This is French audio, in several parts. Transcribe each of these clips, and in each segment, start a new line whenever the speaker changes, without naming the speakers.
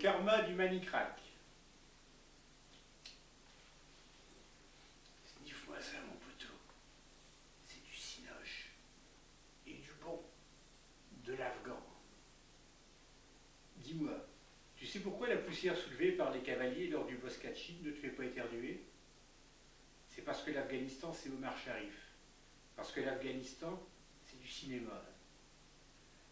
karma du manicrac. Sniffe-moi ça, mon poteau. C'est du cinoche. Et du bon. De l'afghan. Dis-moi, tu sais pourquoi la poussière soulevée par les cavaliers lors du Boscatchine ne te fait pas éternuer? C'est parce que l'Afghanistan, c'est Omar Sharif. Parce que l'Afghanistan, c'est du cinéma.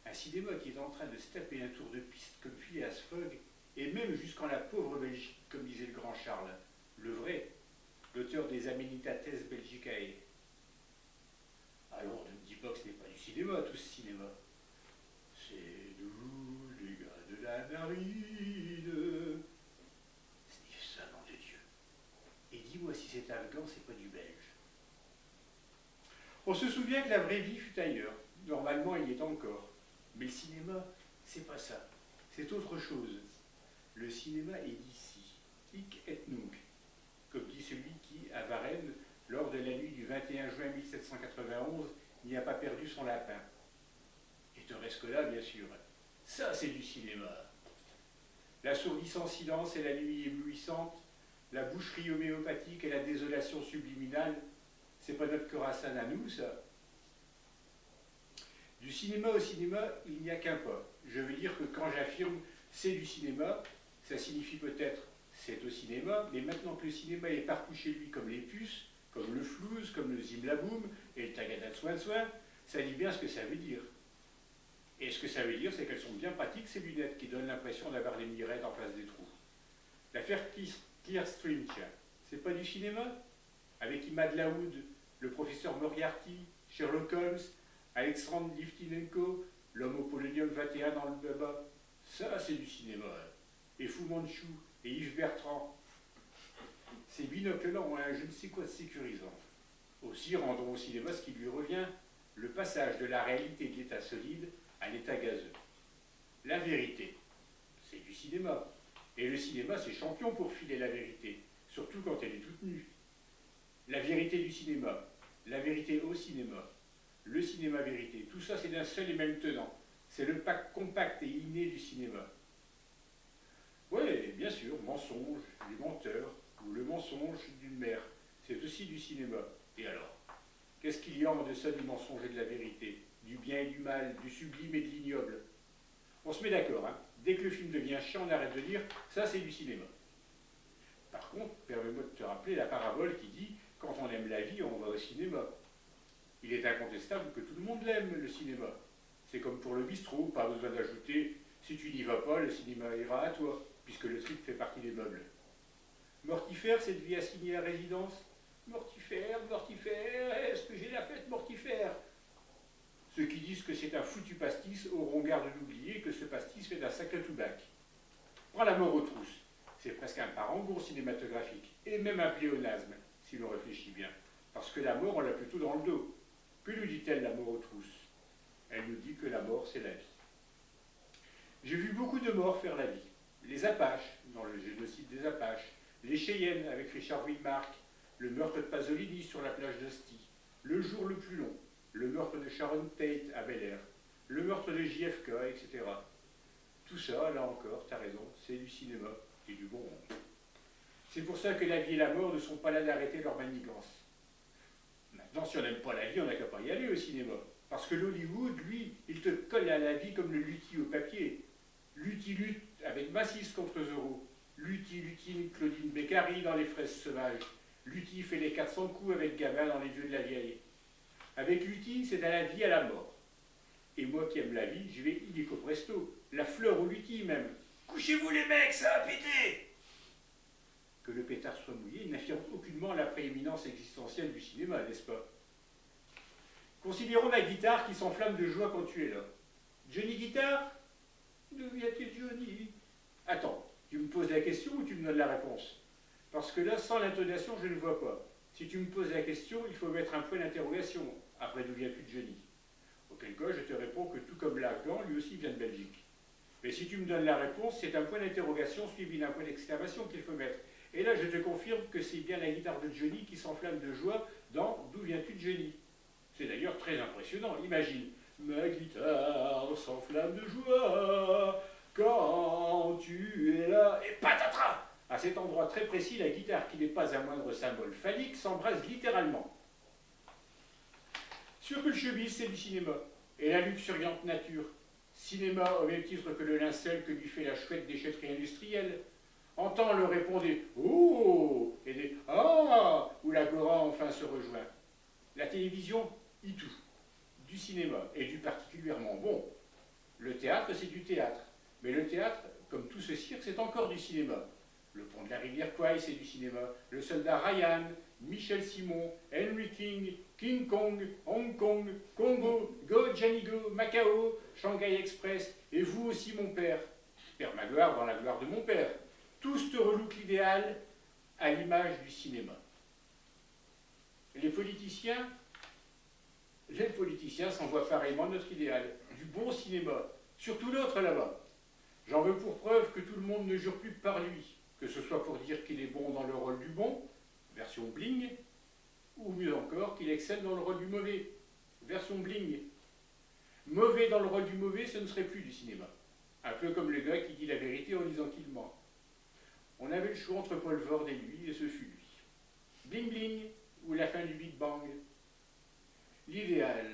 Un cinéma qui est en train de se taper un tour de piste comme Phileas Fogg, et même jusqu'en la pauvre Belgique, comme disait le grand Charles, le vrai, l'auteur des Amenitates Belgicae. Alors ne me dis pas que ce n'est pas du cinéma, tout ce cinéma. C'est nous, les gars de la marine. Sniff ça, nom de Dieu. Et dis-moi si cet Afghan, c'est pas du belge. On se souvient que la vraie vie fut ailleurs. Normalement, il y est encore. Mais le cinéma, c'est pas ça. C'est autre chose. Le cinéma est d'ici. Hic et nunc. Comme dit celui qui, à Varennes, lors de la nuit du 21 juin 1791, n'y a pas perdu son lapin. Et te reste que là, bien sûr. Ça, c'est du cinéma. L'assourdissant silence et la nuit éblouissante, la boucherie homéopathique et la désolation subliminale, c'est pas notre Khorasan à nous, ça. Du cinéma au cinéma, il n'y a qu'un pas. Je veux dire que quand j'affirme c'est du cinéma, ça signifie peut-être c'est au cinéma, mais maintenant que le cinéma est partout chez lui comme les puces, comme le flouze, comme le zimlaboum et le tagada de soin, ça dit bien ce que ça veut dire. Et ce que ça veut dire, c'est qu'elles sont bien pratiques, ces lunettes, qui donnent l'impression d'avoir des mirettes en place des trous. L'affaire Clearstream, tiens, c'est pas du cinéma? Avec Imad Laoud, le professeur Moriarty, Sherlock Holmes, Alexandre Livtinenko, l'homme au polonium 21 dans le baba. Ça, c'est du cinéma. Et Fu Manchu, et Yves Bertrand. Ces binocles-là ont un je ne sais quoi de sécurisant. Aussi, rendons au cinéma ce qui lui revient, le passage de la réalité de l'état solide à l'état gazeux. La vérité, c'est du cinéma. Et le cinéma, c'est champion pour filer la vérité, surtout quand elle est toute nue. La vérité du cinéma, la vérité au cinéma, le cinéma vérité, tout ça c'est d'un seul et même tenant. C'est le pack compact et inné du cinéma. Oui, bien sûr, mensonge, les menteurs, ou le mensonge d'une mère, c'est aussi du cinéma. Et alors, qu'est-ce qu'il y a en deçà du mensonge et de la vérité, du bien et du mal, du sublime et de l'ignoble? On se met d'accord, hein? Dès que le film devient chiant, on arrête de dire ça c'est du cinéma. Par contre, permets-moi de te rappeler la parabole qui dit quand on aime la vie, on va au cinéma. Il est incontestable que tout le monde l'aime, le cinéma. C'est comme pour le bistrot, pas besoin d'ajouter si tu n'y vas pas, le cinéma ira à toi, puisque le trip fait partie des meubles. Mortifère, cette vie assignée à résidence? Mortifère, mortifère, est-ce que j'ai la fête mortifère? Ceux qui disent que c'est un foutu pastis auront garde d'oublier que ce pastis fait d'un sacré toubac. Prends la mort aux trousses. C'est presque un parangon cinématographique, et même un pléonasme, si l'on réfléchit bien. Parce que la mort, on l'a plutôt dans le dos. Que nous dit-elle, la mort aux trousses? Elle nous dit que la mort, c'est la vie. J'ai vu beaucoup de morts faire la vie. Les Apaches, dans le génocide des Apaches, les Cheyennes avec Richard Widmark, le meurtre de Pasolini sur la plage d'Ostie, le jour le plus long, le meurtre de Sharon Tate à Bel Air, le meurtre de JFK, etc. Tout ça, là encore, t'as raison, c'est du cinéma et du bon monde. C'est pour ça que la vie et la mort ne sont pas là d'arrêter leur manigance. Maintenant, si on n'aime pas la vie, on n'a qu'à pas y aller au cinéma. Parce que l'Hollywood, lui, il te colle à la vie comme le lutti au papier. Lutti lutte avec Massis contre Zorro. Lutti lutine Claudine Beccari dans Les Fraises Sauvages. Lutti fait les 400 coups avec Gabin dans Les Dieux de la Vieille. Avec Lutti, c'est à la vie, à la mort. Et moi qui aime la vie, j'y vais illico presto. La fleur au Lutti même. Couchez-vous les mecs, ça va péter! Que le pétard soit mouillé, il n'affirme aucunement la prééminence existentielle du cinéma, n'est-ce pas? Considérons la guitare qui s'enflamme de joie quand tu es là. Johnny Guitare? D'où vient-il Johnny? Attends, tu me poses la question ou tu me donnes la réponse? Parce que là, sans l'intonation, je ne vois pas. Si tu me poses la question, il faut mettre un point d'interrogation. Après, d'où vient-tu Johnny? Auquel cas, je te réponds que tout comme l'Afghan, lui aussi vient de Belgique. Mais si tu me donnes la réponse, c'est un point d'interrogation suivi d'un point d'exclamation qu'il faut mettre. Et là, je te confirme que c'est bien la guitare de Johnny qui s'enflamme de joie dans D'où viens-tu Johnny? C'est d'ailleurs très impressionnant. Imagine, ma guitare s'enflamme de joie quand tu tu es là, et patatras! À cet endroit très précis, la guitare, qui n'est pas un moindre symbole phallique, s'embrase littéralement. Sur que le chemise, c'est du cinéma, et la luxuriante nature. Cinéma au même titre que le linceul que lui fait la chouette déchetterie industrielle. Entend le répondre des « Oh » et des « Ah » où l'agora enfin se rejoint. La télévision y tout, du cinéma, et du particulièrement bon. Le théâtre, c'est du théâtre, mais le théâtre, comme tout ce cirque, c'est encore du cinéma. Le pont de la rivière Kwai, c'est du cinéma. Le soldat Ryan, Michel Simon, Henry King, King Kong, Hong Kong, Congo, Go Johnny Go, Macao, Shanghai Express, et vous aussi mon père. Père ma gloire dans la gloire de mon père. Tous te relouquent l'idéal à l'image du cinéma. Les politiciens s'envoient pareillement notre idéal, du bon cinéma, surtout l'autre là-bas. J'en veux pour preuve que tout le monde ne jure plus par lui, que ce soit pour dire qu'il est bon dans le rôle du bon, version bling, ou mieux encore qu'il excelle dans le rôle du mauvais, version bling. Mauvais dans le rôle du mauvais, ce ne serait plus du cinéma. Un peu comme le gars qui dit la vérité en disant qu'il ment. On avait le choix entre Paul Vord et lui, et ce fut lui. Bling bling, ou la fin du Big Bang. L'idéal.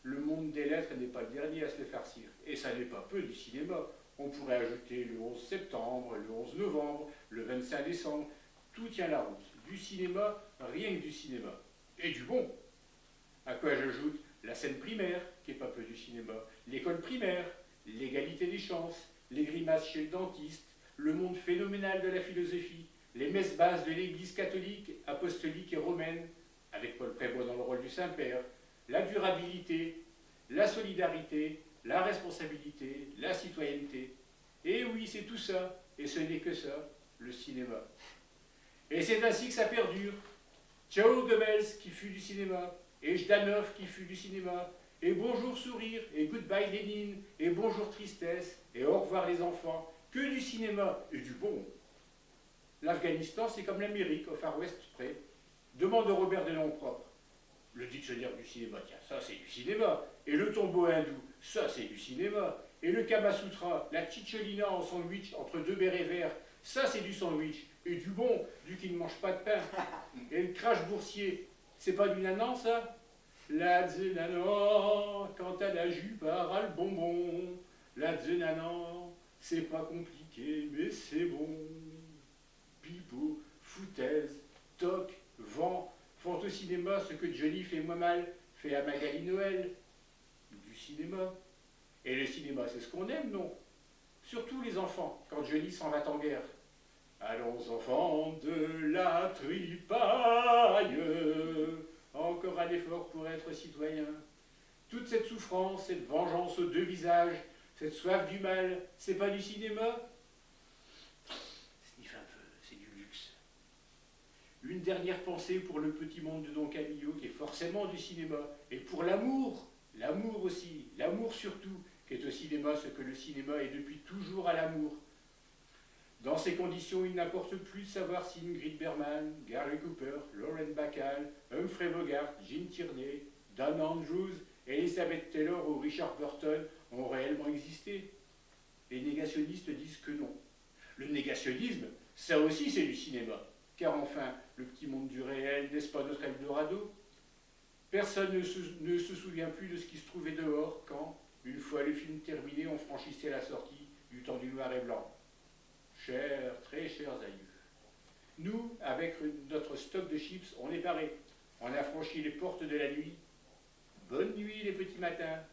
Le monde des lettres n'est pas le dernier à se le farcir. Et ça n'est pas peu du cinéma. On pourrait ajouter le 11 septembre, le 11 novembre, le 25 décembre. Tout tient la route. Du cinéma, rien que du cinéma. Et du bon. À quoi j'ajoute la scène primaire, qui n'est pas peu du cinéma, l'école primaire, l'égalité des chances, les grimaces chez le dentiste, le monde phénoménal de la philosophie, les messes basses de l'Église catholique, apostolique et romaine, avec Paul Prébost dans le rôle du Saint-Père, la durabilité, la solidarité, la responsabilité, la citoyenneté. Et oui, c'est tout ça, et ce n'est que ça, le cinéma. Et c'est ainsi que ça perdure. Ciao Goebbels, qui fut du cinéma, et Jdanov, qui fut du cinéma, et bonjour sourire, et goodbye Lénine, et bonjour tristesse, et au revoir les enfants, que du cinéma, et du bon. L'Afghanistan, c'est comme l'Amérique, au Far West près. Demande de Robert des noms propres. Le dictionnaire du cinéma, tiens, ça c'est du cinéma. Et le tombeau hindou, ça c'est du cinéma. Et le Kama Sutra, la tchetchelina en sandwich entre deux bérets verts, ça c'est du sandwich. Et du bon, du qui ne mange pas de pain. Et le crash boursier, c'est pas du nanan ça? La nanan, quand à la jupe a le bonbon. La nanan, c'est pas compliqué, mais c'est bon. Pipeau, foutaise, toc, vent, font au cinéma ce que Johnny fait moins mal, fait à Magali Noël. Du cinéma. Et le cinéma, c'est ce qu'on aime, non? Surtout les enfants, quand Johnny s'en va en guerre. Allons enfants de la tripaille, encore un effort pour être citoyen. Toute cette souffrance, cette vengeance aux deux visages, cette soif du mal, c'est pas du cinéma? Sniffe un peu, c'est du luxe. Une dernière pensée pour le petit monde de Don Camillo, qui est forcément du cinéma, et pour l'amour, l'amour aussi, l'amour surtout, qui est au cinéma ce que le cinéma est depuis toujours à l'amour. Dans ces conditions, il n'importe plus de savoir si Ingrid Bergman, Gary Cooper, Lauren Bacall, Humphrey Bogart, Gene Tierney, Dan Andrews, Elizabeth Taylor ou Richard Burton ont réellement existé. Les négationnistes disent que non. Le négationnisme, ça aussi c'est du cinéma. Car enfin, le petit monde du réel, n'est-ce pas notre Eldorado? Personne ne se souvient plus de ce qui se trouvait dehors quand, une fois le film terminé, on franchissait la sortie du temps du noir et blanc. Chers, très chers aïeux, nous, avec notre stock de chips, on est parés. On a franchi les portes de la nuit. Bonne nuit les petits matins.